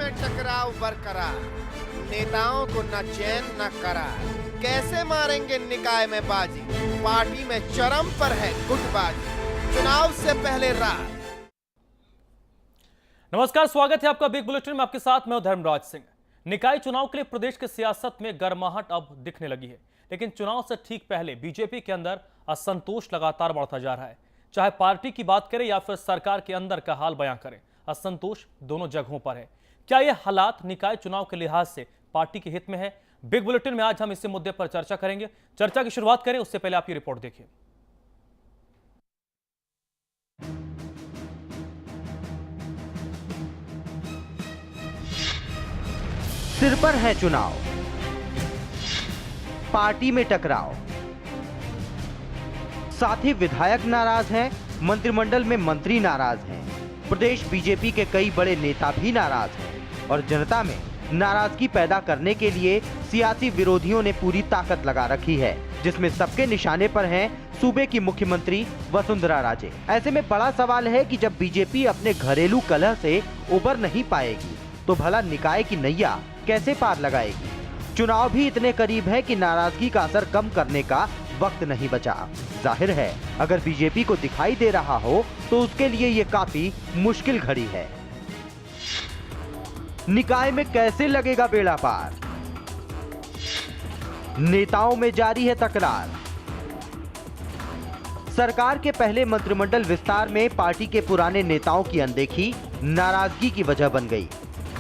में टकराव बरकरार, नेताओं को न चैन न करार, कैसे मारेंगे निकाय में बाजी, पार्टी में चरम पर है गुटबाजी, चुनाव से पहले रात। नमस्कार, स्वागत है आपका बिग बुलेटिन में। आपके साथ मैं हूं धर्मराज सिंह। निकाय चुनाव के लिए प्रदेश की सियासत में गर्माहट अब दिखने लगी है, लेकिन चुनाव से ठीक पहले बीजेपी के अंदर असंतोष लगातार बढ़ता जा रहा है। चाहे पार्टी की बात करें या फिर सरकार के अंदर का हाल बयां करें, असंतोष दोनों जगहों पर है। क्या यह हालात निकाय चुनाव के लिहाज से पार्टी के हित में है? बिग बुलेटिन में आज हम इसी मुद्दे पर चर्चा करेंगे। चर्चा की शुरुआत करें उससे पहले आप ये रिपोर्ट देखिए। सिर पर है चुनाव, पार्टी में टकराव, साथ ही विधायक नाराज हैं, मंत्रिमंडल में मंत्री नाराज हैं, प्रदेश बीजेपी के कई बड़े नेता भी नाराज हैं और जनता में नाराजगी पैदा करने के लिए सियासी विरोधियों ने पूरी ताकत लगा रखी है, जिसमें सबके निशाने पर हैं सूबे की मुख्यमंत्री वसुंधरा राजे। ऐसे में बड़ा सवाल है कि जब बीजेपी अपने घरेलू कलह से उबर नहीं पाएगी तो भला निकाय की नैया कैसे पार लगाएगी? चुनाव भी इतने करीब है कि नाराजगी का असर कम करने का वक्त नहीं बचा। जाहिर है अगर बीजेपी को दिखाई दे रहा हो तो उसके लिए ये काफी मुश्किल घड़ी है। निकाय में कैसे लगेगा बेड़ा पार? नेताओं में जारी है तकरार। सरकार के पहले मंत्रिमंडल विस्तार में पार्टी के पुराने नेताओं की अनदेखी नाराजगी की वजह बन गई।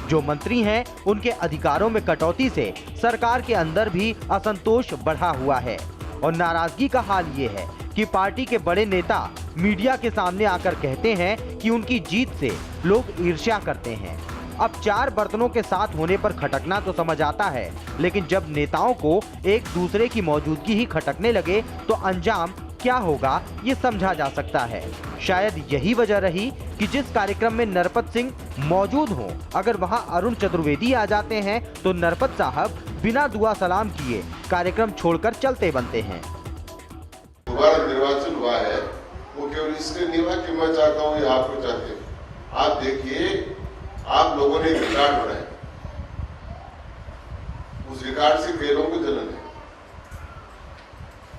जो मंत्री हैं उनके अधिकारों में कटौती से सरकार के अंदर भी असंतोष बढ़ा हुआ है और नाराजगी का हाल ये है कि पार्टी के बड़े नेता मीडिया के सामने आकर कहते हैं कि उनकी जीत से लोग ईर्ष्या करते हैं। अब चार बर्तनों के साथ होने पर खटकना तो समझ आता है, लेकिन जब नेताओं को एक दूसरे की मौजूदगी ही खटकने लगे तो अंजाम क्या होगा ये समझा जा सकता है। शायद यही वजह रही कि जिस कार्यक्रम में नरपत सिंह मौजूद हों, अगर वहां अरुण चतुर्वेदी आ जाते हैं तो नरपत साहब बिना दुआ सलाम किए कार्यक्रम छोड़कर चलते बनते हैं। दोबारा निर्वाचन हुआ है वो केवल इसलिए नहीं हुआ कि मैं चाहता हूँ या आपको चाहते हैं। आप देखिए, आप लोगों ने रिकॉर्ड बनाया, उस रिकॉर्ड से कई लोगों को जलन है।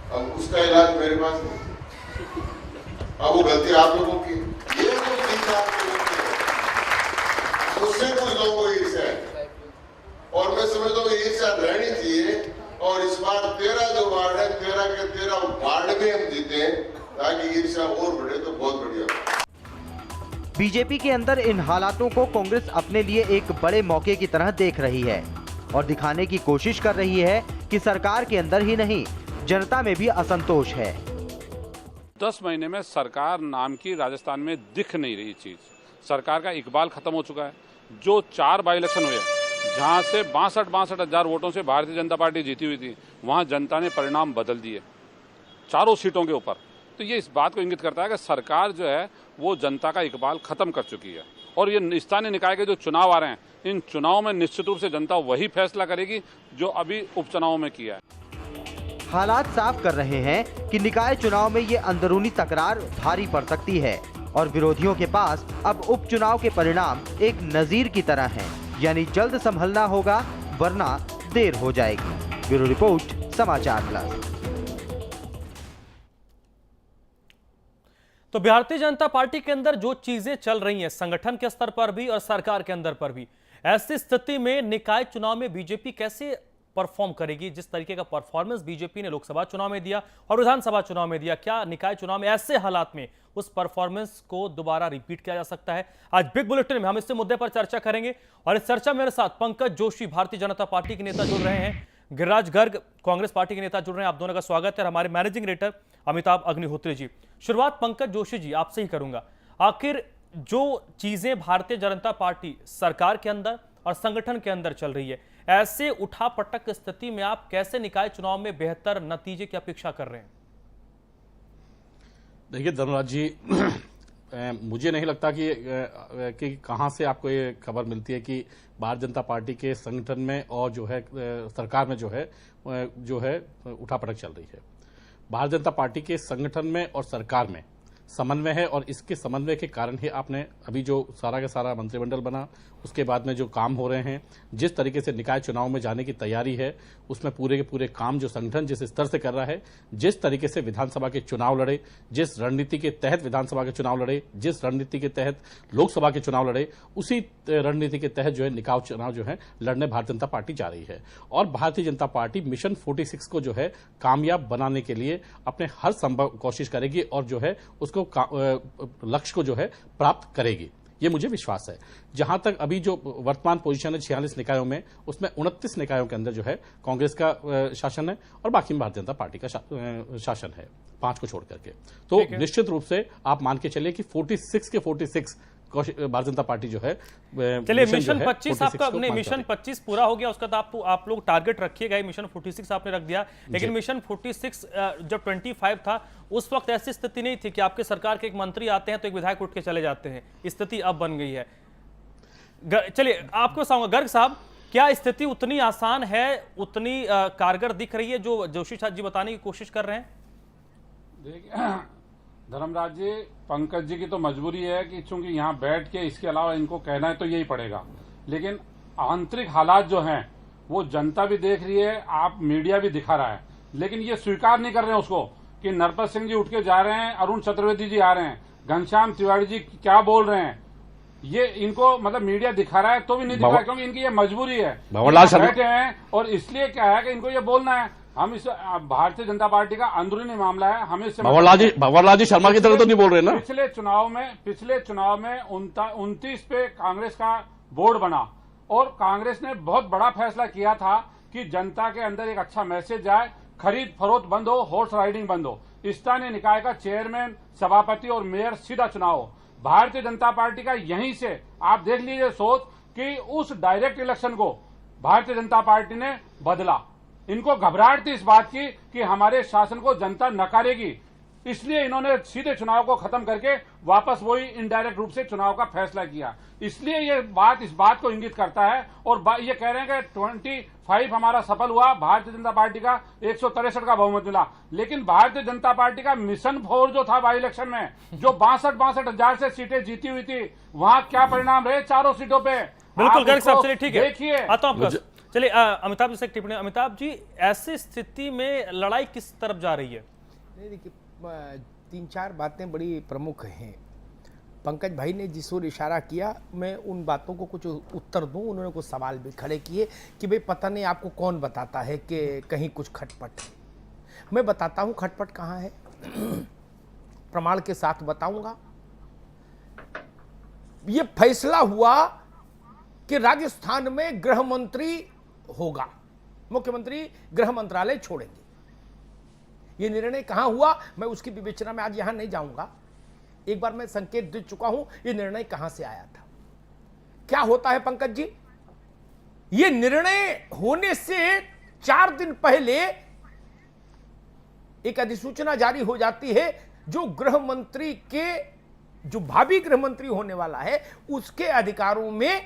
अब उसका इलाज मेरे पास नहीं। अब वो गलती आप लोगों की, ये तो ठीक आपके लोगों की, उससे कुछ लोगों को ईर्ष्या है और मैं समझता हूँ ईर्ष्या रहनी चाहिए। और इस बार 13 जो वार्ड है, 13 के 13 वार्ड में हम जीते ताकि ईर्ष्या और बढ़े तो बहुत बढ़िया। बीजेपी के अंदर इन हालातों को कांग्रेस अपने लिए एक बड़े मौके की तरह देख रही है और दिखाने की कोशिश कर रही है कि सरकार के अंदर ही नहीं, जनता में भी असंतोष है। 10 महीने में सरकार नाम की राजस्थान में दिख नहीं रही चीज। सरकार का इकबाल खत्म हो चुका है। जो 4 बाई इलेक्शन हुए जहां से 62 हजार वोटों से भारतीय जनता पार्टी जीती हुई थी, वहां जनता ने परिणाम बदल दिए चारों सीटों के ऊपर। तो ये इस बात को इंगित करता है कि सरकार जो है वो जनता का इकबाल खत्म कर चुकी है। और ये स्थानीय निकाय के जो चुनाव आ रहे हैं, इन चुनावों में निश्चित रूप से जनता वही फैसला करेगी जो अभी उपचुनाव में किया है। हालात साफ कर रहे हैं कि निकाय चुनाव में ये अंदरूनी तकरार भारी पड़ सकती है और विरोधियों के पास अब उपचुनाव के परिणाम एक नजीर की तरह हैं, यानी जल्द संभलना होगा वरना देर हो जाएगी। ब्यूरो रिपोर्ट, समाचार प्लस। तो भारतीय जनता पार्टी के अंदर जो चीजें चल रही हैं संगठन के स्तर पर भी और सरकार के अंदर पर भी, ऐसी स्थिति में निकाय चुनाव में बीजेपी कैसे परफॉर्म करेगी? जिस तरीके का परफॉर्मेंस बीजेपी ने लोकसभा चुनाव में दिया और विधानसभा चुनाव में दिया, क्या निकाय चुनाव में ऐसे हालात में उस परफॉर्मेंस को दोबारा रिपीट किया जा सकता है? आज बिग बुलेटिन में हम इस मुद्दे पर चर्चा करेंगे और इस चर्चा में मेरे साथ पंकज जोशी भारतीय जनता पार्टी के नेता जुड़ रहे हैं, गिरिराज गर्ग कांग्रेस पार्टी के नेता जुड़ रहे हैं। आप दोनों का स्वागत है। हमारे मैनेजिंग एडिटर अमिताभ अग्निहोत्री जी। शुरुआत पंकज जोशी जी आपसे ही करूंगा। आखिर जो चीजें भारतीय जनता पार्टी सरकार के अंदर और संगठन के अंदर चल रही है, ऐसे उठापटक स्थिति में आप कैसे निकाय चुनाव में बेहतर नतीजे की अपेक्षा कर रहे हैं? देखिए धर्मराज जी, मुझे नहीं लगता कि कहां से आपको ये खबर मिलती है कि भारतीय जनता पार्टी के संगठन में और जो है सरकार में जो है उठापटक चल रही है। भारतीय जनता पार्टी के संगठन में और सरकार में समन्वय है और इसके समन्वय के कारण ही आपने अभी जो सारा का सारा मंत्रिमंडल बना, उसके बाद में जो काम हो रहे हैं, जिस तरीके से निकाय चुनाव में जाने की तैयारी है, उसमें पूरे के पूरे काम जो संगठन जिस स्तर से कर रहा है, जिस तरीके से विधानसभा के चुनाव लड़े, जिस रणनीति के तहत विधानसभा के चुनाव लड़े, जिस रणनीति के तहत लोकसभा के चुनाव लड़े, उसी रणनीति के तहत जो है निकाय चुनाव जो है लड़ने भारतीय जनता पार्टी जा रही है। और भारतीय जनता पार्टी मिशन 46 को जो है कामयाब बनाने के लिए अपने हर संभव कोशिश करेगी और जो है उसको लक्ष्य को जो है प्राप्त करेगी, ये मुझे विश्वास है। जहां तक अभी जो वर्तमान पोजीशन है 46 निकायों में, उसमें 29 निकायों के अंदर जो है कांग्रेस का शासन है और बाकी में भारतीय जनता पार्टी का शासन है, 5 को छोड़ करके। तो निश्चित रूप से आप मान के चलिए कि 46 के 46 भारतीय जनता पार्टी जो है, चलिए मिशन 25 आपका नहीं, मिशन 25 पूरा हो गया, उसका तो आप लोग टारगेट रखिएगा। मिशन 46 आपने रख दिया, लेकिन मिशन 46 जब 25 था उस वक्त ऐसी स्थिति नहीं थी कि आपके सरकार के एक मंत्री आते हैं तो एक विधायक उठ के चले जाते हैं। स्थिति अब बन गई है। चलिए आपको बताऊंगा गर्ग साहब, क्या स्थिति उतनी आसान है, उतनी कारगर दिख रही है जो जोशी जी बताने की कोशिश कर रहे हैं? देखिए धर्मराज जी, पंकज जी की तो मजबूरी है कि चूंकि यहाँ बैठ के इसके अलावा इनको कहना है तो यही पड़ेगा, लेकिन आंतरिक हालात जो हैं वो जनता भी देख रही है, आप मीडिया भी दिखा रहा है, लेकिन ये स्वीकार नहीं कर रहे हैं उसको कि नरपत सिंह जी उठ के जा रहे हैं, अरुण चतुर्वेदी जी आ रहे हैं, घनश्याम तिवारी जी क्या बोल रहे हैं, ये इनको मतलब मीडिया दिखा रहा है तो भी नहीं दिखा, क्योंकि इनकी ये मजबूरी है, बैठे हैं और इसलिए क्या है कि इनको ये बोलना है। हम इस भारतीय जनता पार्टी का अंदरूनी मामला है, हमें इससे भंवरलाल जी शर्मा की तरह तो नहीं बोल रहे ना। पिछले चुनाव में 29 पे कांग्रेस का बोर्ड बना और कांग्रेस ने बहुत बड़ा फैसला किया था कि जनता के अंदर एक अच्छा मैसेज जाए, खरीद फरोख्त बंद हो, हॉर्स राइडिंग बंद हो, स्थानीय निकाय का चेयरमैन, सभापति और मेयर सीधा चुनाव हो। भारतीय जनता पार्टी का यहीं से आप देख लीजिए सोच कि उस डायरेक्ट इलेक्शन को भारतीय जनता पार्टी ने बदला। इनको घबराहट थी इस बात की कि हमारे शासन को जनता नकारेगी, इसलिए इन्होंने सीधे चुनाव को खत्म करके वापस वही इनडायरेक्ट रूप से चुनाव का फैसला किया। इसलिए ये बात इस बात को इंगित करता है और ये कह रहे हैं कि 25 हमारा सफल हुआ, भारतीय जनता पार्टी का 163 का बहुमत मिला, लेकिन भारतीय जनता पार्टी का मिशन 4 जो था बाई इलेक्शन में, जो 62 हजार से सीटें जीती हुई थी, वहां क्या परिणाम रहे चारों सीटों पे। बिल्कुल गर्ग साहब, चलिए ठीक है, देखिए आता हूं आपका। चलिए अमिताभ जी से टिप्पणी। अमिताभ जी, ऐसी स्थिति में लड़ाई किस तरफ जा रही है? देखिए 3-4 बातें बड़ी प्रमुख हैं। पंकज भाई ने जिस ओर इशारा किया, मैं उन बातों को कुछ उत्तर दूं। उन्होंने कुछ सवाल भी खड़े किए कि भाई पता नहीं आपको कौन बताता है कि कहीं कुछ खटपट है। मैं बताता हूं खटपट कहाँ है, प्रमाण के साथ बताऊंगा। ये फैसला हुआ कि राजस्थान में गृह मंत्री होगा, मुख्यमंत्री गृह मंत्रालय छोड़ेंगे। यह निर्णय कहां हुआ, मैं उसकी विवेचना में आज यहां नहीं जाऊंगा। एक बार मैं संकेत दे चुका हूं यह निर्णय कहां से आया था। क्या होता है पंकज जी, यह निर्णय होने से 4 दिन पहले एक अधिसूचना जारी हो जाती है जो गृह मंत्री के, जो भावी गृह मंत्री होने वाला है, उसके अधिकारों में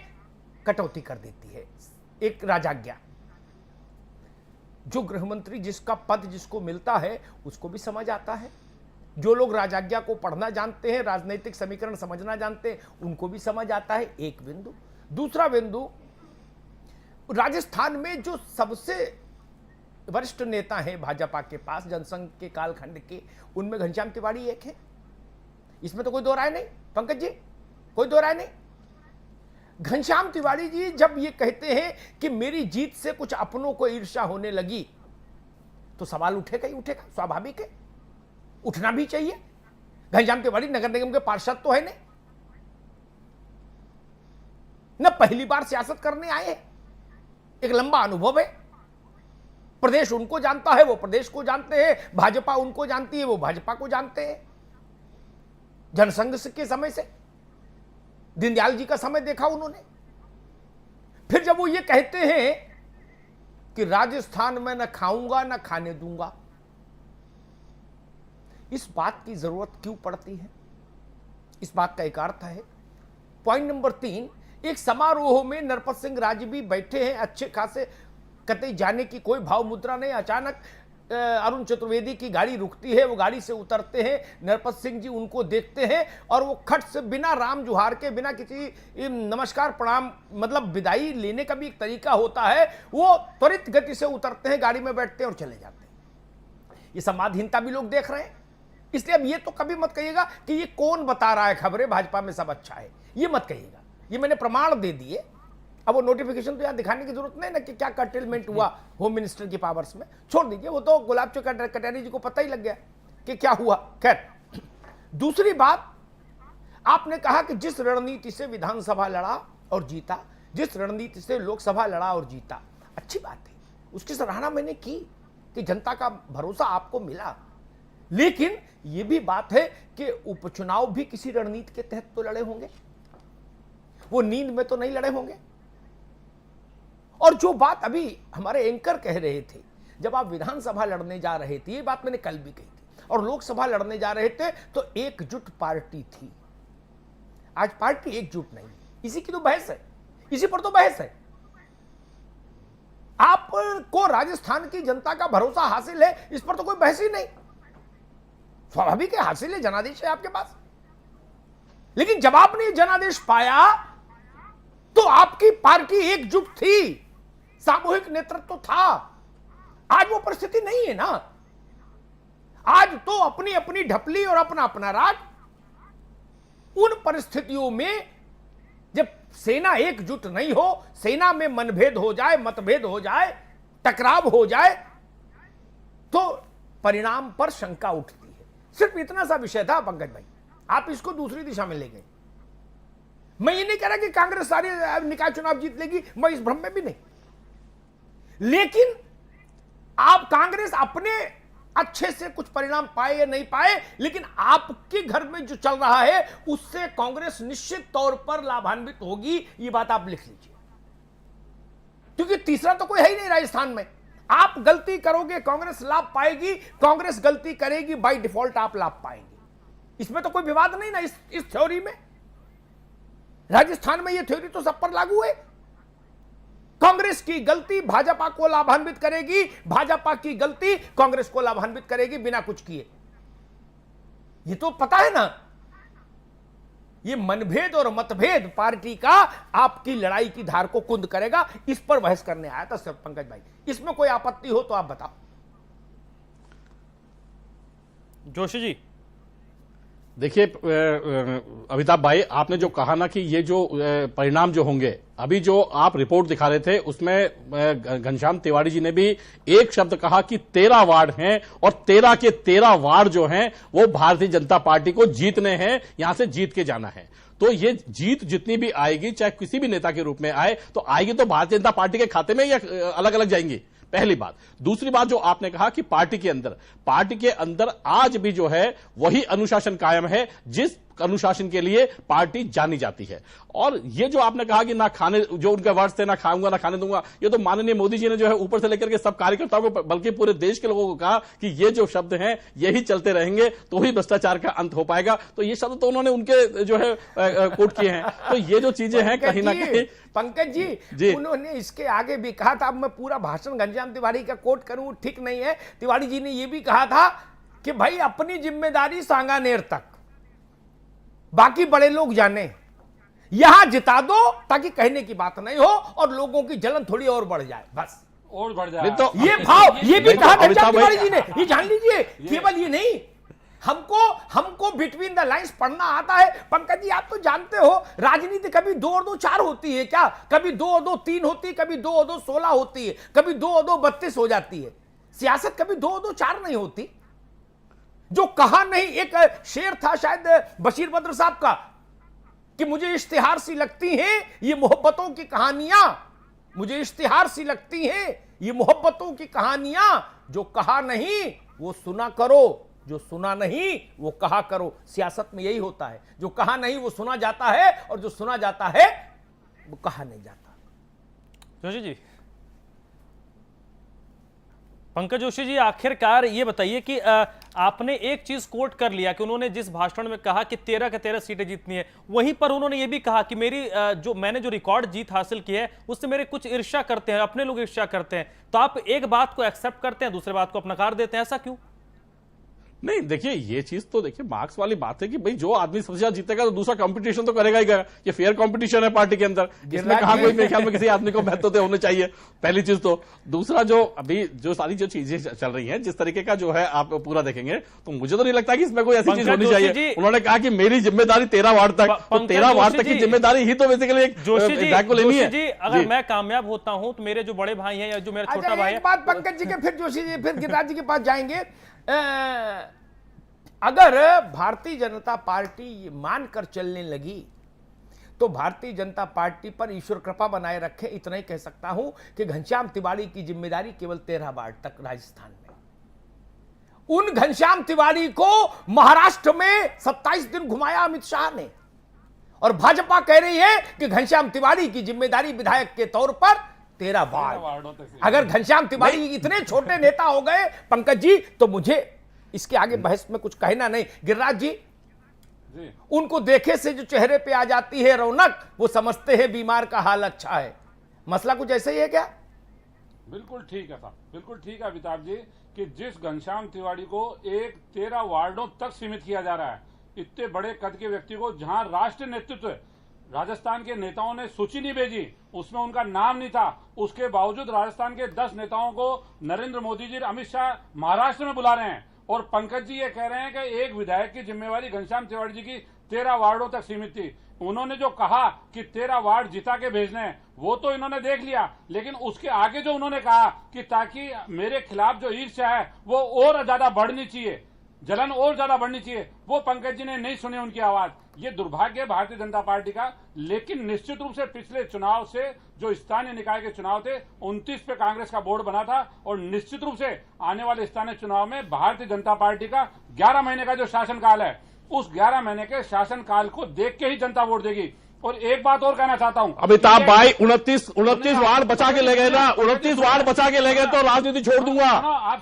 कटौती कर देती है। एक राजाज्ञा, जो गृह मंत्री जिसका पद जिसको मिलता है उसको भी समझ आता है। जो लोग राजाज्ञा को पढ़ना जानते हैं, राजनीतिक समीकरण समझना जानते हैं, उनको भी समझ आता है। एक बिंदु। दूसरा बिंदु, राजस्थान में जो सबसे वरिष्ठ नेता हैं भाजपा के पास जनसंघ के कालखंड के, उनमें घनश्याम तिवारी एक है। इसमें तो कोई दो राय नहीं पंकज जी, कोई दो राय नहीं। घनश्याम तिवारी जी जब ये कहते हैं कि मेरी जीत से कुछ अपनों को ईर्ष्या होने लगी, तो सवाल उठेगा ही उठेगा, स्वाभाविक है, उठना भी चाहिए। घनश्याम तिवारी नगर निगम के पार्षद तो है नहीं, न पहली बार सियासत करने आए हैं, एक लंबा अनुभव है। प्रदेश उनको जानता है, वो प्रदेश को जानते हैं, भाजपा उनको जानती है, वो भाजपा को जानते हैं। जनसंघ के समय से दीनदयाल जी का समय देखा उन्होंने। फिर जब वो ये कहते हैं कि राजस्थान में न खाऊंगा न खाने दूंगा, इस बात की जरूरत क्यों पड़ती है? इस बात का एक अर्थ है। पॉइंट नंबर 3, एक समारोह में नरपत सिंह राज भी बैठे हैं, अच्छे खासे, कतई जाने की कोई भाव मुद्रा नहीं। अचानक अरुण चतुर्वेदी की गाड़ी रुकती है, वो गाड़ी से उतरते हैं, नरपत सिंह जी उनको देखते हैं और वो खट से बिना राम जुहार के, बिना किसी नमस्कार प्रणाम, मतलब विदाई लेने का भी एक तरीका होता है, वो त्वरित गति से उतरते हैं, गाड़ी में बैठते हैं और चले जाते हैं। ये संवादहीनता भी लोग देख रहे हैं। इसलिए अब ये तो कभी मत कहिएगा कि ये कौन बता रहा है खबरें, भाजपा में सब अच्छा है, ये मत कहिएगा। ये मैंने प्रमाण दे दिए। अब वो नोटिफिकेशन तो यहाँ दिखाने की जरूरत नहीं ना कि क्या कर्टेलमेंट हुआ होम मिनिस्टर की पावर्स में, छोड़ दीजिए, वो तो गुलाब चंद कटारिया जी को पता ही लग गया कि क्या हुआ। खैर, दूसरी बात, आपने कहा कि जिस रणनीति से विधानसभा लड़ा और जीता, जिस रणनीति से लोकसभा लड़ा और जीता, अच्छी बात है, उसकी सराहना मैंने की कि जनता का भरोसा आपको मिला। लेकिन यह भी बात है कि उपचुनाव भी किसी रणनीति के तहत तो लड़े होंगे, वो नींद में तो नहीं लड़े होंगे। और जो बात अभी हमारे एंकर कह रहे थे, जब आप विधानसभा लड़ने जा रहे थे, ये बात मैंने कल भी कही थी, और लोकसभा लड़ने जा रहे थे तो एकजुट पार्टी थी। आज पार्टी एकजुट नहीं, इसी की तो बहस है, इसी पर तो बहस है। आपको राजस्थान की जनता का भरोसा हासिल है, इस पर तो कोई बहस ही नहीं, स्वाभाविक है, हासिल है, जनादेश है आपके पास। लेकिन जब आपने जनादेश पाया तो आपकी पार्टी एकजुट थी, सामूहिक नेतृत्व था। आज वो परिस्थिति नहीं है ना। आज तो अपनी अपनी ढपली और अपना अपना राज। उन परिस्थितियों में जब सेना एकजुट नहीं हो, सेना में मनभेद हो जाए, मतभेद हो जाए, टकराव हो जाए, तो परिणाम पर शंका उठती है। सिर्फ इतना सा विषय था पंकज भाई, आप इसको दूसरी दिशा में ले गए। मैं ये नहीं कह रहा कि कांग्रेस सारी निकाय चुनाव जीत लेगी, मैं इस भ्रम में भी नहीं। लेकिन आप कांग्रेस अपने अच्छे से कुछ परिणाम पाए या नहीं पाए, लेकिन आपके घर में जो चल रहा है उससे कांग्रेस निश्चित तौर पर लाभान्वित होगी, ये बात आप लिख लीजिए। क्योंकि तीसरा तो कोई है ही नहीं राजस्थान में। आप गलती करोगे कांग्रेस लाभ पाएगी, कांग्रेस गलती करेगी बाय डिफॉल्ट आप लाभ पाएंगे। इसमें तो कोई विवाद नहीं ना। इस थ्योरी में, राजस्थान में यह थ्योरी तो सब पर लागू है। कांग्रेस की गलती भाजपा को लाभान्वित करेगी, भाजपा की गलती कांग्रेस को लाभान्वित करेगी बिना कुछ किए। ये तो पता है ना। ये मनभेद और मतभेद पार्टी का आपकी लड़ाई की धार को कुंद करेगा। इस पर बहस करने आया था सर पंकज भाई। इसमें कोई आपत्ति हो तो आप बताओ। जोशी जी, देखिए अमिताभ भाई, आपने जो कहा ना कि ये जो परिणाम जो होंगे, अभी जो आप रिपोर्ट दिखा रहे थे उसमें घनश्याम तिवारी जी ने भी एक शब्द कहा कि 13 वार्ड हैं और 13 के 13 वार्ड जो हैं वो भारतीय जनता पार्टी को जीतने हैं, यहां से जीत के जाना है। तो ये जीत जितनी भी आएगी, चाहे किसी भी नेता के रूप में आए, तो आएगी तो भारतीय जनता पार्टी के खाते में या अलग अलग जाएंगी, पहली बात। दूसरी बात जो आपने कहा कि पार्टी के अंदर आज भी जो है वही अनुशासन कायम है जिस अनुशासन के लिए पार्टी जानी जाती है। और ये जो आपने कहा कि ना खाने, जो उनके वर्ड्स थे, ना खाऊंगा ना खाने दूंगा, ये तो माननीय मोदी जी ने जो है ऊपर से लेकर के सब कार्यकर्ताओं को, बल्कि पूरे देश के लोगों को कहा कि ये जो शब्द हैं यही चलते रहेंगे तो ही भ्रष्टाचार का अंत हो पाएगा। तो ये शब्द तो उन्होंने उनके जो है कोट किए हैं। तो ये जो चीजें हैं कहीं ना कहीं, पंकज जी उन्होंने इसके आगे भी कहा था। अब मैं पूरा भाषण घनश्याम तिवारी का कोट करूं ठीक नहीं है। तिवारी जी ने यह भी कहा था कि भाई अपनी जिम्मेदारी सांगानेर तक, बाकी बड़े लोग जाने, यहां जिता दो ताकि कहने की बात नहीं हो और लोगों की जलन थोड़ी और बढ़ जाए, बस और बढ़ जाए। तो ये भाव ये भी कहा घनश्याम तिवारी जी ने। ये जान लीजिए, केवल ये नहीं, हमको बिटवीन द लाइंस पढ़ना आता है। पंकज जी आप तो जानते हो, राजनीति कभी 2 और 2 4 होती है क्या? कभी 2 और 2 3 होती है, कभी 2 और 2 16 होती है, कभी 2 और 2 32 हो जाती है। सियासत कभी 2 और 2 4 नहीं होती। जो कहा नहीं, एक शेर था शायद बशीर बद्र साहब का कि मुझे इश्तिहार सी लगती हैं ये मोहब्बतों की कहानियां, मुझे इश्तिहार सी लगती हैं ये मोहब्बतों की कहानियां। जो कहा नहीं वो सुना करो, जो सुना नहीं वो कहा करो। सियासत में यही होता है, जो कहा नहीं वो सुना जाता है और जो सुना जाता है वो कहा नहीं जाता। जोशी जी, पंकज जोशी जी, आखिरकार ये बताइए कि आपने एक चीज कोट कर लिया कि उन्होंने जिस भाषण में कहा कि 13 के 13 सीटें जीतनी है, वहीं पर उन्होंने ये भी कहा कि मैंने जो रिकॉर्ड जीत हासिल की है उससे मेरे कुछ ईर्ष्या करते हैं, अपने लोग ईर्ष्या करते हैं। तो आप एक बात को एक्सेप्ट करते हैं, दूसरे बात को नकार देते हैं, ऐसा क्यों? नहीं, देखिए ये चीज तो देखिए मार्क्स वाली बात है कि भाई जो आदमी सबसे ज्यादा जीतेगा तो दूसरा कंपटीशन तो करेगा ही करेगा। ये फेयर कंपटीशन है पार्टी के अंदर, इसमें कहा कोई मेरे ख्याल में किसी आदमी को महत्व तो होने चाहिए, पहली चीज तो। दूसरा जो अभी जो सारी जो चीजें चल रही हैं, जिस तरीके का जो है आप पूरा देखेंगे तो मुझे तो नहीं लगता कि इसमें कोई ऐसी चीज होनी चाहिए। उन्होंने कहा कि मेरी जिम्मेदारी 13 वार्ड तक, तो 13 वार्ड तक की जिम्मेदारी ही तो बेसिकली एक विधायक को लेनी है। अगर मैं कामयाब होता हूं तो मेरे जो बड़े भाई हैं या जो मेरा छोटा भाई है, एक बात पंकज जी के, फिर जोशी जी, फिर गिरिराज जी के पास जाएंगे। अगर भारतीय जनता पार्टी ये मानकर चलने लगी तो भारतीय जनता पार्टी पर ईश्वर कृपा बनाए रखे, इतना ही कह सकता हूं कि घनश्याम तिवारी की जिम्मेदारी केवल 13 वार्ड तक राजस्थान में। उन घनश्याम तिवारी को महाराष्ट्र में 27 दिन घुमाया अमित शाह ने, और भाजपा कह रही है कि घनश्याम तिवारी की जिम्मेदारी विधायक के तौर पर 13 वार्ड। अगर घनश्याम तिवारी इतने छोटे नेता हो गए पंकज जी, तो मुझे इसके आगे बहस में कुछ कहना नहीं। गिरिराज जी, उनको देखे से जो चेहरे पे आ जाती है रौनक, वो समझते हैं बीमार का हाल अच्छा है। मसला कुछ ऐसा ही है क्या? बिल्कुल ठीक है साहब, बिल्कुल ठीक है अमिताभ जी, कि जिस घनश्याम तिवारी को एक 13 वार्डों तक सीमित किया जा रहा है, इतने बड़े कद के व्यक्ति को, जहां राष्ट्रीय नेतृत्व राजस्थान के नेताओं ने सूची नहीं भेजी, उसमें उनका नाम नहीं था, उसके बावजूद राजस्थान के 10 नेताओं को नरेंद्र मोदी जी, अमित शाह महाराष्ट्र में बुला रहे हैं, और पंकज जी ये कह रहे हैं कि एक विधायक की जिम्मेवारी घनश्याम तिवारी जी की 13 वार्डों तक सीमित थी। उन्होंने जो कहा कि 13 वार्ड जिता के भेजने हैं, वो तो इन्होंने देख लिया, लेकिन उसके आगे जो उन्होंने कहा कि ताकि मेरे खिलाफ जो ईर्ष्या है वो और ज्यादा बढ़नी चाहिए, जलन और ज्यादा बढ़नी चाहिए, वो पंकज जी ने नहीं सुनी उनकी आवाज। ये दुर्भाग्य है भारतीय जनता पार्टी का। लेकिन निश्चित रूप से पिछले चुनाव से जो स्थानीय निकाय के चुनाव थे, 29 पे कांग्रेस का बोर्ड बना था, और निश्चित रूप से आने वाले स्थानीय चुनाव में भारतीय जनता पार्टी का 11 महीने का जो शासनकाल है, उस 11 महीने के शासनकाल को देख के ही जनता वोट देगी। और एक बात और कहना चाहता हूं, अमिताभ भाई 29 वार्ड बचा के ले गए ना, 29 वार्ड बचा के ले गए तो राजनीति छोड़ दूंगा।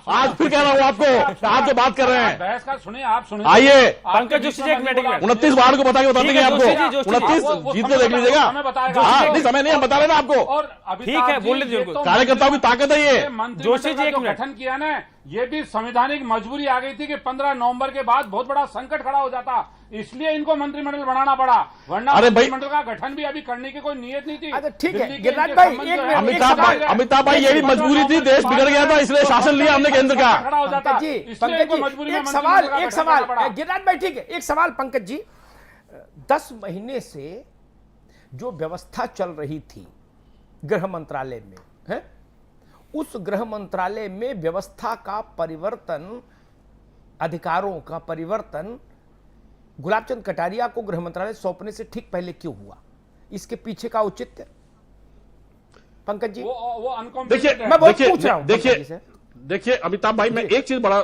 आज फिर कह रहा हूं आपको, आप जो बात कर रहे हैं, बहस का सुनिए, आप सुनिए, आइए पंकज जोशी 29 वार्ड को बता देंगे आपको, 29 जीत के देख लीजिएगा। हाँ, नहीं समय नहीं, हम बता रहे ना आपको। और ठीक है, बोल लीजिए, कार्यकर्ताओं की ताकत है ये। जोशी जी, गठन किया ना, ये भी संवैधानिक मजबूरी आ गई थी कि 15 नवंबर के बाद बहुत बड़ा संकट खड़ा हो जाता, इसलिए इनको मंत्रिमंडल बनाना पड़ा, वरना मंत्रिमंडल का गठन भी अभी करने की कोई नीयत नहीं थी। अच्छा ठीक है गिरिराज भाई, अमिताभ भाई ये भी मजबूरी थी, देश बिगड़ गया था, इसलिए शासन लिया हमने केंद्र का। खड़ा हो जाता जी, इसलिए पंकज जी, मजबूरी में एक सवाल पड़ा। गिरिराज भाई, ठीक है, एक सवाल पंकज जी, 10 महीने से जो व्यवस्था चल रही थी गृह मंत्रालय में, है, उस गृह मंत्रालय में व्यवस्था का परिवर्तन, अधिकारों का परिवर्तन गुलाबचंद कटारिया को गृह मंत्रालय सौंपने से ठीक पहले क्यों हुआ? इसके पीछे का औचित्य पंकज जी? वो देखिए अमिताभ भाई, मैं एक चीज बड़ा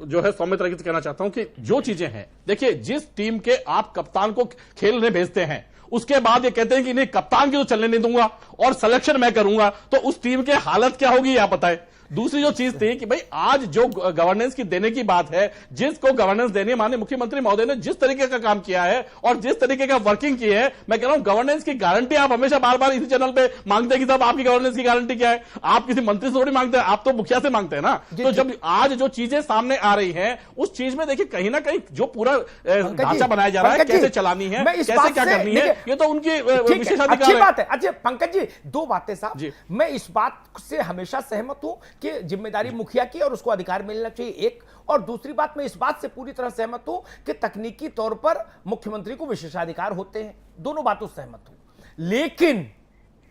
जो है सौम्य तरीके से कहना चाहता हूं कि जो चीजें हैं, देखिए जिस टीम के आप कप्तान को खेलने भेजते हैं, उसके बाद ये कहते हैं कि नहीं कप्तान की तो चलने नहीं दूंगा और सिलेक्शन मैं करूंगा, तो उस टीम के हालत क्या होगी आप बताएं। दूसरी जो चीज थी कि भाई आज जो गवर्नेंस की देने की बात है, जिसको गवर्नेंस देनी है, माननीय मुख्यमंत्री महोदय ने जिस तरीके का काम किया है और जिस तरीके का वर्किंग की है, मैं कह रहा हूं गवर्नेंस की गारंटी आप हमेशा बार बार इसी चैनल पे मांगते हैं कि साहब आपकी गवर्नेंस की गारंटी क्या है। आप किसी मंत्री से थोड़ी मांगते हैं, आप तो मुखिया से मांगते हैं ना। तो जब आज जो चीजें सामने आ रही है, उस चीज में देखिए कहीं ना कहीं जो पूरा ढांचा बनाया जा रहा है, कैसे चलानी है, कैसे क्या करनी है, ये तो उनकी विशेषाधिकार है। बात है। अच्छा पंकज जी, दो बातें साहब, मैं इस बात से हमेशा सहमत हूं कि जिम्मेदारी मुखिया की और उसको अधिकार मिलना चाहिए, एक, और दूसरी बात मैं इस बात से पूरी तरह सहमत हूं कि तकनीकी तौर पर मुख्यमंत्री को विशेषाधिकार होते हैं, दोनों बातों से सहमत हूं। लेकिन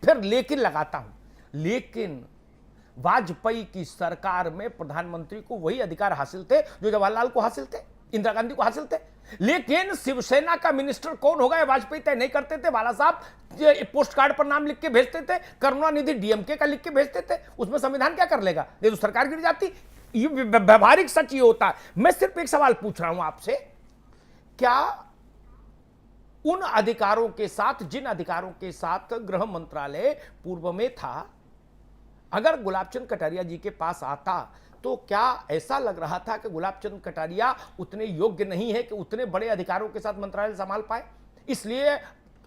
फिर लेकिन लगाता हूं, लेकिन वाजपेयी की सरकार में प्रधानमंत्री को वही अधिकार हासिल थे जो जवाहरलाल को हासिल थे, इंदिरा गांधी को हासिल थे। लेकिन शिवसेना का मिनिस्टर कौन होगा वाजपेयी तय नहीं करते थे, बाला साहब पोस्ट कार्ड पर नाम लिख के भेजते थे, करुणानिधि डीएमके का लिख के भेजते थे, उसमें संविधान क्या कर लेगा, ये तो सरकार गिर जाती। ये व्यवहारिक सच ये होता है। मैं सिर्फ एक सवाल पूछ रहा हूं आपसे, क्या उन अधिकारों के साथ, जिन अधिकारों के साथ गृह मंत्रालय पूर्व में था, अगर गुलाबचंद कटारिया जी के पास आता तो क्या ऐसा लग रहा था कि गुलाब चंद कटारिया उतने योग्य नहीं है कि उतने बड़े अधिकारों के साथ मंत्रालय संभाल पाए, इसलिए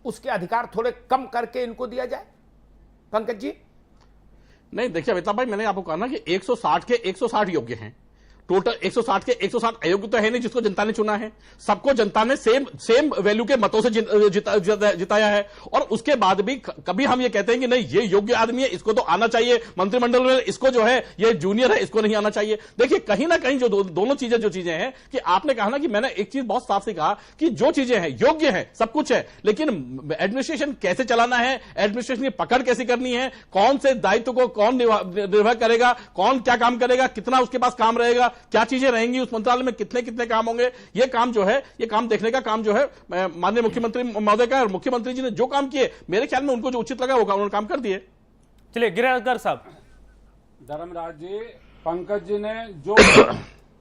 उसके अधिकार थोड़े कम करके इनको दिया जाए? पंकज जी। नहीं, देखिए अमिताभ भाई, मैंने आपको कहा ना कि 160 के 160 योग्य हैं। टोटल 160 के 160 अयोग्य तो है नहीं जिसको जनता ने चुना है। सबको जनता ने सेम वैल्यू के मतों से जिताया है। और उसके बाद भी कभी हम ये कहते हैं कि नहीं ये योग्य आदमी है, इसको तो आना चाहिए मंत्रिमंडल में, इसको जो है ये जूनियर है, इसको नहीं आना चाहिए। देखिए कहीं ना कहीं जो दोनों चीजें हैं कि आपने कहा ना कि मैंने एक चीज बहुत साफ से कहा कि जो चीजें हैं योग्य है, सब कुछ है, लेकिन एडमिनिस्ट्रेशन कैसे चलाना है, एडमिनिस्ट्रेशन की पकड़ कैसे करनी है, कौन से दायित्व को कौन निर्भर करेगा, कौन क्या काम करेगा, कितना उसके पास काम रहेगा, क्या चीजें रहेंगी उस मंत्रालय में, कितने कितने काम होंगे, ये काम जो है, ये काम देखने का काम जो है माननीय मुख्यमंत्री महोदय का। और मुख्यमंत्री जी ने जो काम किए, मेरे ख्याल में उनको जो उचित लगा वो उन्होंने काम कर दिए। चलिए गिरिराज साहब। धर्मराज जी, पंकज जी ने जो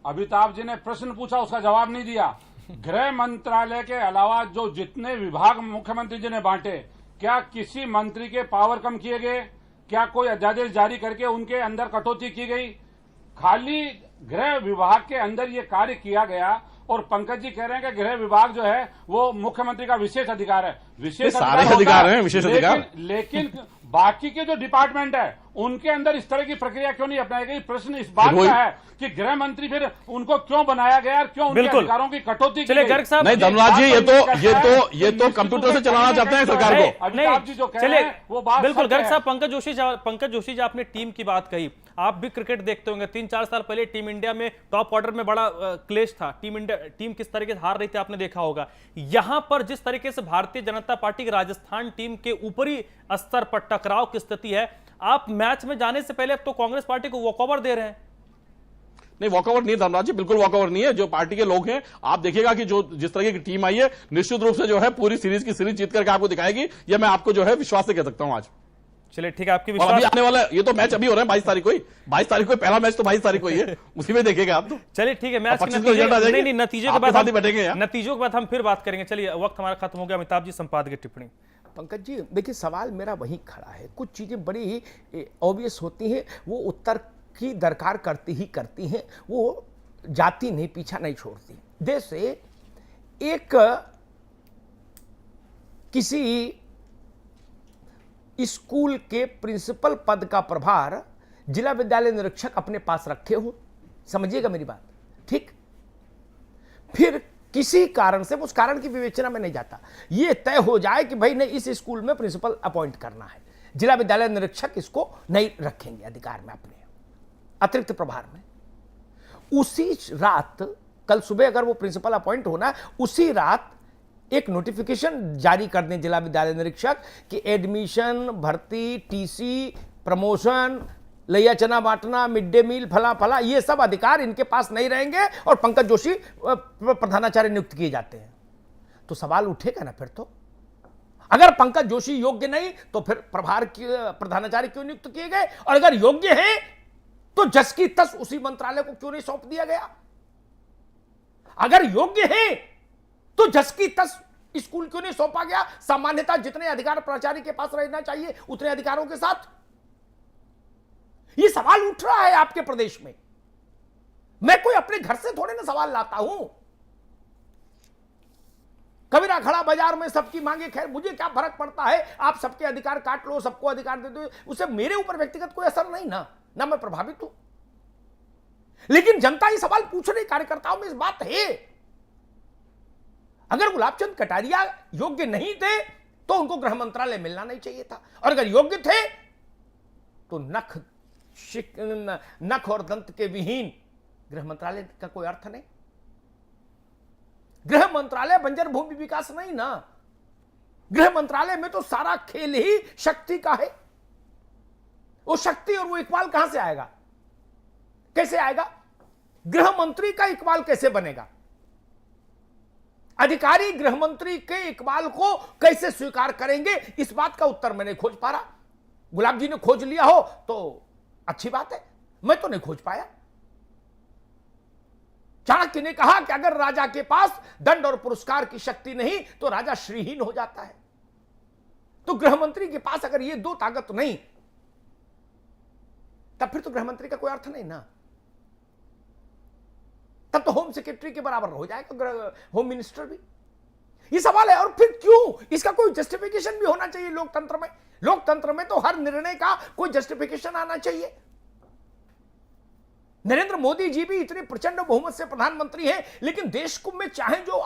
अमिताभ जी ने प्रश्न पूछा उसका जवाब नहीं दिया। गृह मंत्रालय के अलावा जो जितने विभाग मुख्यमंत्री जी ने बांटे, क्या किसी मंत्री के पावर कम किए गए? क्या कोई अध्यादेश जारी करके उनके अंदर कटौती की गई? खाली गृह विभाग के अंदर ये कार्य किया गया। और पंकज जी कह रहे हैं कि गृह विभाग जो है वो मुख्यमंत्री का विशेष अधिकार है। विशेष सारे अधिकार हैं विशेष अधिकार, लेकिन बाकी के जो डिपार्टमेंट है उनके अंदर इस तरह की प्रक्रिया क्यों नहीं अपनाई गई? प्रश्न इस बात का है कि गृह मंत्री फिर उनको क्यों बनाया गया और क्यों उनके अधिकारों की कटौती की गई? साहब नहीं धर्मराज जी, ये तो कंप्यूटर से चलाना चाहते हैं सरकार को। अमिताभ जी जो कह रहे हैं वो बात बिल्कुल। गर्ग साहब, पंकज जोशी जी आपने टीम की बात कही, आप भी क्रिकेट देखते होंगे। 3-4 साल पहले टीम इंडिया में टॉप ऑर्डर में बड़ा क्लेश था। टीम किस तरीके से हार रही थी आपने देखा होगा। यहां पर जिस तरीके से भारतीय जनता पार्टी की राजस्थान टीम के ऊपरी स्तर पर टकराव की स्थिति है, आप मैच में जाने से पहले अब तो कांग्रेस पार्टी को वॉकओवर दे रहे हैं। नहीं, वॉकओवर नहीं धर्मराज जी, बिल्कुल वॉकओवर नहीं है। जो पार्टी के लोग हैं, आप देखिएगा कि जो जिस तरह की टीम आई है, निश्चित रूप से जो है पूरी सीरीज जीत करके आपको दिखाएगी। यह मैं आपको जो है विश्वास से कह सकता हूं आज। चलिए ठीक है, आपकी विश्वास अभी आने वाला ये तो मैच अभी हो रहा है 22 तारीख को ही। 22 तारीख को पहला मैच तो 22 तारीख को ही है, उसी में देखेगा आप तो। चलिए ठीक है, मैच के नतीजों के बाद हम फिर बात करेंगे। चलिए वक्त हमारा खत्म हो गया। अमिताभ जी, संपादकीय टिप्पणी। पंकज जी देखिए, सवाल मेरा वहीं खड़ा है। कुछ चीजें बड़ी ही ऑब्वियस होती हैं, वो उत्तर की दरकार करती हैं, वो जाती नहीं, पीछा नहीं छोड़ती। जैसे एक किसी स्कूल के प्रिंसिपल पद का प्रभार जिला विद्यालय निरीक्षक अपने पास रखे हो, समझिएगा मेरी बात, ठीक? फिर किसी कारण से, उस कारण की विवेचना में नहीं जाता, ये तय हो जाए कि भाई नहीं इस स्कूल में प्रिंसिपल अपॉइंट करना है, जिला विद्यालय निरीक्षक इसको नहीं रखेंगे अधिकार में, अपने अतिरिक्त प्रभार में। उसी रात, कल सुबह अगर वो प्रिंसिपल अपॉइंट होना, उसी रात एक नोटिफिकेशन जारी कर दें जिला विद्यालय निरीक्षक कि एडमिशन, भर्ती, टीसी, प्रमोशन, लैया चना बांटना, मिड डे मील, फला फला, ये सब अधिकार इनके पास नहीं रहेंगे और पंकज जोशी प्रधानाचार्य नियुक्त किए जाते हैं। तो सवाल उठेगा ना फिर तो, अगर पंकज जोशी योग्य नहीं तो फिर प्रधानाचार्य क्यों नियुक्त किए गए? और अगर योग्य हैं तो जस की तस उसी मंत्रालय को क्यों नहीं सौंप दिया गया? अगर योग्य हैं तो जस की तस स्कूल क्यों नहीं सौंपा गया? सामान्यतः जितने अधिकार प्राचार्य के पास रहना चाहिए उतने अधिकारों के साथ। यह सवाल उठ रहा है आपके प्रदेश में। मैं कोई अपने घर से थोड़े ना सवाल लाता हूं। कबीरा खड़ा बाजार में सबकी मांगे, खैर मुझे क्या फर्क पड़ता है, आप सबके अधिकार काट लो, सबको अधिकार दे दो, उससे मेरे ऊपर व्यक्तिगत कोई असर नहीं ना मैं प्रभावित हूं। लेकिन जनता ये सवाल पूछ रही, कार्यकर्ताओं में इस बात है। अगर गुलाबचंद कटारिया योग्य नहीं थे तो उनको गृह मंत्रालय मिलना नहीं चाहिए था, और अगर योग्य थे तो नख और दंत के विहीन गृह मंत्रालय का कोई अर्थ नहीं। गृह मंत्रालय बंजर भूमि विकास नहीं ना, गृह मंत्रालय में तो सारा खेल ही शक्ति का है। वो शक्ति और वो इकबाल कहां से आएगा, कैसे आएगा? गृह मंत्री का इकबाल कैसे बनेगा? अधिकारी गृह मंत्री के इकबाल को कैसे स्वीकार करेंगे? इस बात का उत्तर मैं नहीं खोज पा रहा। गुलाब जी ने खोज लिया हो तो अच्छी बात है, मैं तो नहीं खोज पाया। चाणक्य ने कहा कि अगर राजा के पास दंड और पुरस्कार की शक्ति नहीं तो राजा श्रीहीन हो जाता है। तो गृह मंत्री के पास अगर ये दो ताकत नहीं, तब फिर तो गृह मंत्री का कोई अर्थ नहीं ना। तब तो होम सेक्रेटरी के बराबर हो जाएगा होम मिनिस्टर भी। ये सवाल है। और फिर क्यों? इसका कोई जस्टिफिकेशन भी होना चाहिए लोकतंत्र में। लोकतंत्र में तो हर निर्णय का कोई जस्टिफिकेशन आना चाहिए। नरेंद्र मोदी जी भी इतने प्रचंड बहुमत से प्रधानमंत्री हैं, लेकिन देश को में चाहे जो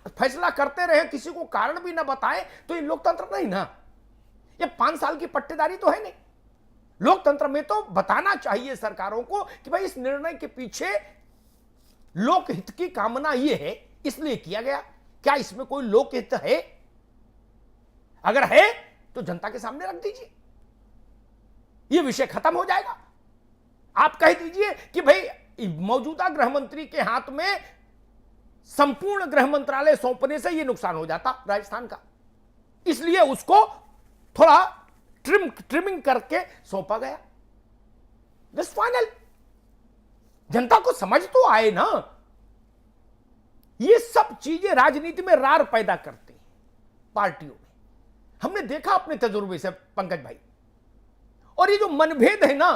फैसला करते रहे, किसी को कारण भी ना बताएं, तो ये लोकतंत्र नहीं ना। ये 5 साल की पट्टेदारी तो है नहीं। लोकतंत्र में तो बताना चाहिए सरकारों को कि भाई इस निर्णय के पीछे लोकहित की कामना ये है, इसलिए किया गया। क्या इसमें कोई लोकहित है? अगर है तो जनता के सामने रख दीजिए, ये विषय खत्म हो जाएगा। आप कह दीजिए कि भाई मौजूदा गृह मंत्री के हाथ में संपूर्ण गृह मंत्रालय सौंपने से यह नुकसान हो जाता राजस्थान का, इसलिए उसको थोड़ा ट्रिमिंग करके सौंपा गया। This final. जनता को समझ तो आए ना। ये सब चीजें राजनीति में रार पैदा करती हैं पार्टियों में। हमने देखा अपने तजुर्बे से पंकज भाई। और ये जो मनभेद है ना,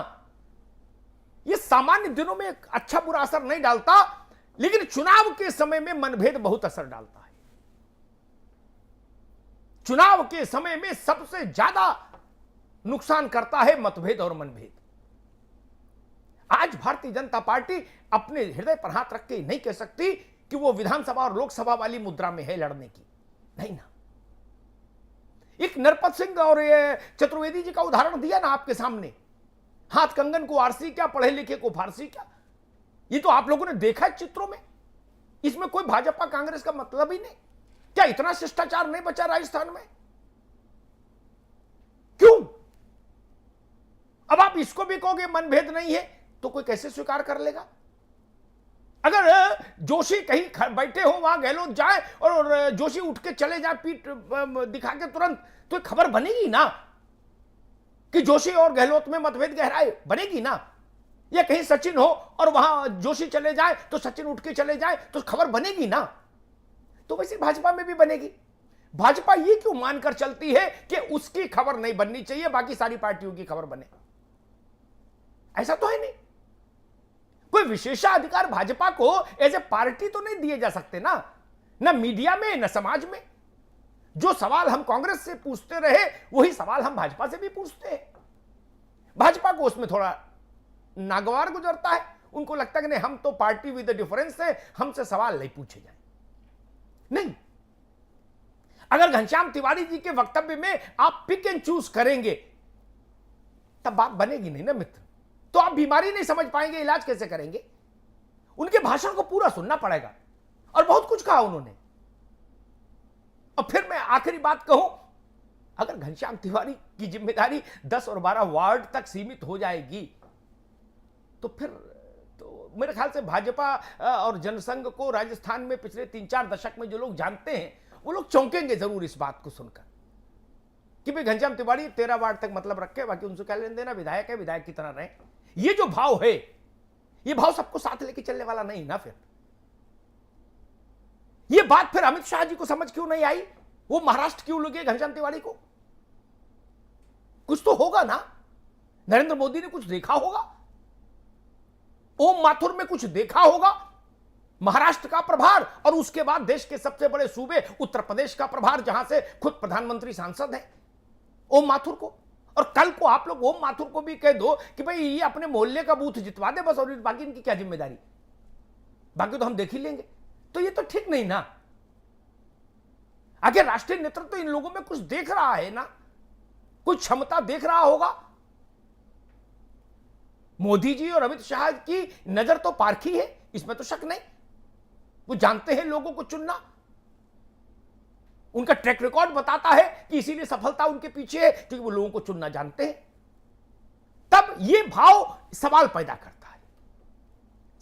ये सामान्य दिनों में अच्छा बुरा असर नहीं डालता, लेकिन चुनाव के समय में मनभेद बहुत असर डालता है। चुनाव के समय में सबसे ज्यादा नुकसान करता है मतभेद और मनभेद। आज भारतीय जनता पार्टी अपने हृदय पर हाथ रख के नहीं कह सकती कि वो विधानसभा और लोकसभा वाली मुद्रा में है लड़ने की, नहीं ना। एक नरपत सिंह और ये चतुर्वेदी जी का उदाहरण दिया ना आपके सामने। हाथ कंगन को आरसी क्या, पढ़े लिखे को फारसी क्या, ये तो आप लोगों ने देखा है चित्रों में। इसमें कोई भाजपा कांग्रेस का मतलब ही नहीं। क्या इतना शिष्टाचार नहीं बचा राजस्थान में? क्यों? अब आप इसको भी कहोगे मनभेद नहीं है, तो कोई कैसे स्वीकार कर लेगा? अगर जोशी कहीं बैठे हो, वहां गहलोत जाए और जोशी उठ के चले जाए पीठ दिखा के तुरंत, तो खबर बनेगी ना कि जोशी और गहलोत में मतभेद गहराए, बनेगी ना। या कहीं सचिन हो और वहां जोशी चले जाए तो सचिन उठ के चले जाए, तो खबर बनेगी ना। तो वैसे भाजपा में भी बनेगी। भाजपा ये क्यों मानकर चलती है कि उसकी खबर नहीं बननी चाहिए, बाकी सारी पार्टियों की खबर बने? ऐसा तो है नहीं। कोई विशेषाधिकार भाजपा को एज ए पार्टी तो नहीं दिए जा सकते ना मीडिया में, ना समाज में। जो सवाल हम कांग्रेस से पूछते रहे, वही सवाल हम भाजपा से भी पूछते हैं। भाजपा को उसमें थोड़ा नागवार गुजरता है। उनको लगता है कि नहीं, हम तो पार्टी विद द डिफरेंस है, हमसे सवाल नहीं पूछे जाए। नहीं, अगर घनश्याम तिवारी जी के वक्तव्य में आप पिक एंड चूज करेंगे, तब बात बनेगी नहीं ना मित्र। तो आप बीमारी नहीं समझ पाएंगे, इलाज कैसे करेंगे? उनके भाषण को पूरा सुनना पड़ेगा। और बहुत कुछ कहा उन्होंने। और फिर मैं आखिरी बात कहूं, अगर घनश्याम तिवारी की जिम्मेदारी 10 और 12 वार्ड तक सीमित हो जाएगी, तो फिर तो मेरे ख्याल से भाजपा और जनसंघ को राजस्थान में पिछले 3-4 दशक में जो लोग जानते हैं, वो लोग चौंकेंगे जरूर इस बात को सुनकर कि भाई घनश्याम तिवारी 13 वार्ड तक मतलब रखे, बाकी उनसे क्या लेन देना, विधायक है, विधायक की तरह रहे। ये जो भाव है, ये भाव सबको साथ लेके चलने वाला नहीं ना। फिर ये बात फिर अमित शाह जी को समझ क्यों नहीं आई? वो महाराष्ट्र क्यों लगे घनश्याम तिवारी को? कुछ तो होगा ना। नरेंद्र मोदी ने कुछ देखा होगा, ओम माथुर में कुछ देखा होगा, महाराष्ट्र का प्रभार, और उसके बाद देश के सबसे बड़े सूबे उत्तर प्रदेश का प्रभार, जहां से खुद प्रधानमंत्री सांसद है ओम माथुर को। और कल को आप लोग ओम माथुर को भी कह दो कि भाई ये अपने मोहल्ले का बूथ जितवा दे बस, और बाकी इनकी क्या जिम्मेदारी, बाकी तो हम देख ही लेंगे। तो ये तो ठीक नहीं ना। आगे राष्ट्रीय नेतृत्व तो इन लोगों में कुछ देख रहा है ना, कुछ क्षमता देख रहा होगा। मोदी जी और अमित शाह की नजर तो पारखी है, इसमें तो शक नहीं। वो जानते हैं लोगों को चुनना। उनका ट्रैक रिकॉर्ड बताता है कि इसीलिए सफलता उनके पीछे है, क्योंकि वो लोगों को चुनना जानते हैं। तब ये भाव सवाल पैदा करता है।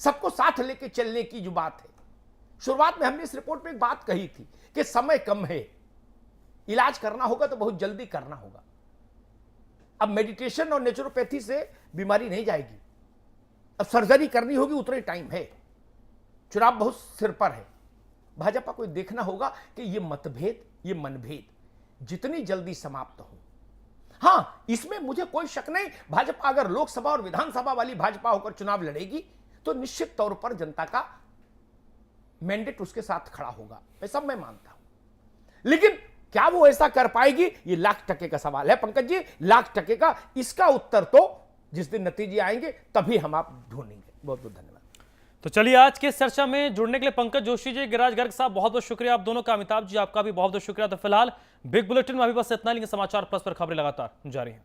सबको साथ लेके चलने की जो बात है, शुरुआत में हमने इस रिपोर्ट में एक बात कही थी कि समय कम है, इलाज करना होगा तो बहुत जल्दी करना होगा। अब मेडिटेशन और नेचुरोपैथी से बीमारी नहीं जाएगी, अब सर्जरी करनी होगी, उतना ही टाइम है। चुनाव बहुत सिर पर है। भाजपा को देखना होगा कि ये मतभेद, ये मनभेद जितनी जल्दी समाप्त हो। हां, इसमें मुझे कोई शक नहीं, भाजपा अगर लोकसभा और विधानसभा वाली भाजपा होकर चुनाव लड़ेगी तो निश्चित तौर पर जनता का मैंडेट उसके साथ खड़ा होगा, मैं सब मैं मानता हूं। लेकिन क्या वो ऐसा कर पाएगी, ये लाख टके का सवाल है पंकज जी, लाख टके का। इसका उत्तर तो जिस दिन नतीजे आएंगे तभी हम आप ढूंढेंगे। बहुत बहुत धन्यवाद। तो चलिए, आज के इस चर्चा में जुड़ने के लिए पंकज जोशी जी, गिरिराज गर्ग साहब, बहुत बहुत शुक्रिया आप दोनों का। अमिताभ जी, आपका भी बहुत बहुत शुक्रिया। तो फिलहाल बिग बुलेटिन में अभी बस इतना, लेकिन समाचार प्लस पर खबरें लगातार जारी हैं।